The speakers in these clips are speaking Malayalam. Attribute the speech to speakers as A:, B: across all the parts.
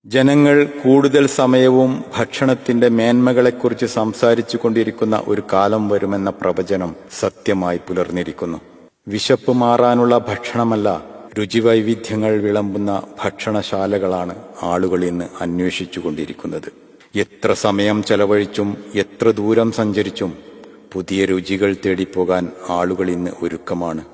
A: ജനങ്ങൾ കൂടുതൽ സമയവും ഭക്ഷണത്തിന്റെ മേന്മകളെക്കുറിച്ച് സംസാരിച്ചു കൊണ്ടിരിക്കുന്ന ഒരു കാലം വരുമെന്ന പ്രവചനം സത്യമായി പുലർന്നിരിക്കുന്നു. വിശപ്പ് മാറാനുള്ള ഭക്ഷണമല്ല, രുചിവൈവിധ്യങ്ങൾ വിളമ്പുന്ന ഭക്ഷണശാലകളാണ് ആളുകൾ ഇന്ന് അന്വേഷിച്ചുകൊണ്ടിരിക്കുന്നത്. എത്ര സമയം ചെലവഴിച്ചും എത്ര ദൂരം സഞ്ചരിച്ചും പുതിയ രുചികൾ തേടിപ്പോകാൻ ആളുകൾ ഇന്ന് ഒരുക്കമാണ്.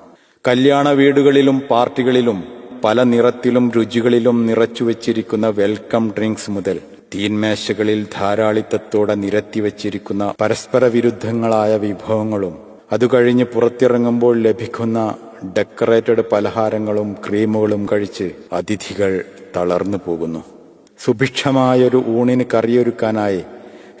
A: കല്യാണ വീടുകളിലും പാർട്ടികളിലും പല നിറത്തിലും രുചികളിലും നിറച്ചുവെച്ചിരിക്കുന്ന വെൽക്കം ഡ്രിങ്ക്സ് മുതൽ തീന്മേശകളിൽ ധാരാളിത്തത്തോടെ നിരത്തിവെച്ചിരിക്കുന്ന പരസ്പര വിരുദ്ധങ്ങളായ വിഭവങ്ങളും അതുകഴിഞ്ഞ് പുറത്തിറങ്ങുമ്പോൾ ലഭിക്കുന്ന ഡെക്കറേറ്റഡ് പലഹാരങ്ങളും ക്രീമുകളും കഴിച്ച് അതിഥികൾ തളർന്നു പോകുന്നു. സുഭിക്ഷമായൊരു ഊണിന് കറിയൊരുക്കാനായി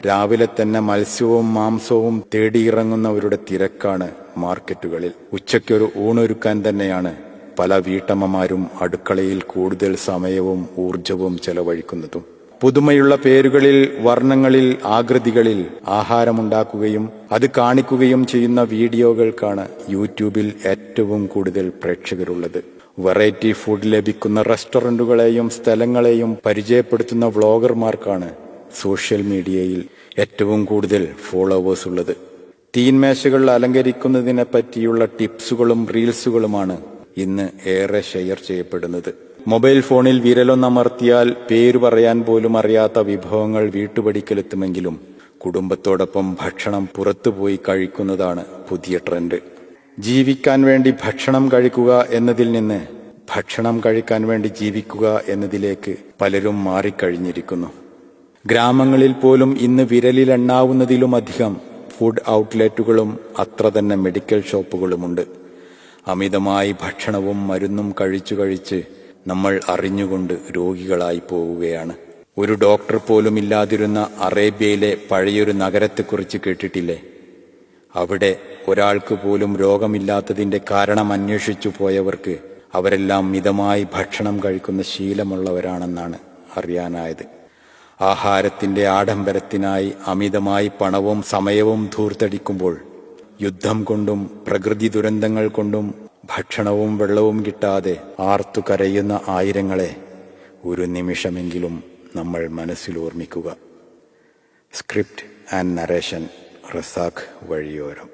A: രാവിലെ തന്നെ മത്സ്യവും മാംസവും തേടിയിറങ്ങുന്നവരുടെ തിരക്കാണ് മാർക്കറ്റുകളിൽ. ഉച്ചയ്ക്കൊരു ഊണൊരുക്കാൻ തന്നെയാണ് പല വീട്ടമ്മമാരും അടുക്കളയിൽ കൂടുതൽ സമയവും ഊർജവും ചെലവഴിക്കുന്നതും. പുതുമയുള്ള പേരുകളിൽ, വർണ്ണങ്ങളിൽ, ആകൃതികളിൽ ആഹാരമുണ്ടാക്കുകയും അത് കാണിക്കുകയും ചെയ്യുന്ന വീഡിയോകൾക്കാണ് യൂട്യൂബിൽ ഏറ്റവും കൂടുതൽ പ്രേക്ഷകരുള്ളത്. വെറൈറ്റി ഫുഡ് ലഭിക്കുന്ന റെസ്റ്റോറന്റുകളെയും സ്ഥലങ്ങളെയും പരിചയപ്പെടുത്തുന്ന വ്ളോഗർമാർക്കാണ് സോഷ്യൽ മീഡിയയിൽ ഏറ്റവും കൂടുതൽ ഫോളോവേഴ്സ് ഉള്ളത്. തീന്മേശകൾ അലങ്കരിക്കുന്നതിനെ പറ്റിയുള്ള ടിപ്സുകളും റീൽസുകളുമാണ് ഇന്ന് ഏറെ ഷെയർ ചെയ്യപ്പെടുന്നത്. മൊബൈൽ ഫോണിൽ വിരലൊന്നമർത്തിയാൽ പേര് പറയാൻ പോലും അറിയാത്ത വിഭവങ്ങൾ വീട്ടുപടിക്കലെത്തുമെങ്കിലും കുടുംബത്തോടൊപ്പം ഭക്ഷണം പുറത്തുപോയി കഴിക്കുന്നതാണ് പുതിയ ട്രെൻഡ്. ജീവിക്കാൻ വേണ്ടി ഭക്ഷണം കഴിക്കുക എന്നതിൽ നിന്ന് ഭക്ഷണം കഴിക്കാൻ വേണ്ടി ജീവിക്കുക എന്നതിലേക്ക് പലരും മാറിക്കഴിഞ്ഞിരിക്കുന്നു. ഗ്രാമങ്ങളിൽ പോലും ഇന്ന് വിരലിലെണ്ണാവുന്നതിലുമധികം ഫുഡ് ഔട്ട്ലെറ്റുകളും അത്ര തന്നെ മെഡിക്കൽ ഷോപ്പുകളുമുണ്ട്. അമിതമായി ഭക്ഷണവും മരുന്നും കഴിച്ച് നമ്മൾ അറിഞ്ഞുകൊണ്ട് രോഗികളായി പോവുകയാണ്. ഒരു ഡോക്ടർ പോലും ഇല്ലാതിരുന്ന അറേബ്യയിലെ പഴയൊരു നഗരത്തെക്കുറിച്ച് കേട്ടിട്ടില്ലേ? അവിടെ ഒരാൾക്ക് പോലും രോഗമില്ലാത്തതിന്റെ കാരണം അന്വേഷിച്ചു പോയവർക്ക് അവരെല്ലാം മിതമായി ഭക്ഷണം കഴിക്കുന്ന ശീലമുള്ളവരാണെന്നാണ് അറിയാനായത്. ആഹാരത്തിന്റെ ആഡംബരത്തിനായി അമിതമായി പണവും സമയവും ധൂർത്തടിക്കുമ്പോൾ യുദ്ധം കൊണ്ടും പ്രകൃതി ദുരന്തങ്ങൾ കൊണ്ടും ഭക്ഷണവും വെള്ളവും കിട്ടാതെ ആർത്തു കരയുന്ന ആയിരങ്ങളെ ഒരു നിമിഷമെങ്കിലും നമ്മൾ മനസ്സിൽ ഓർമ്മിക്കുക. Script and narration Razak വഴിയോരം.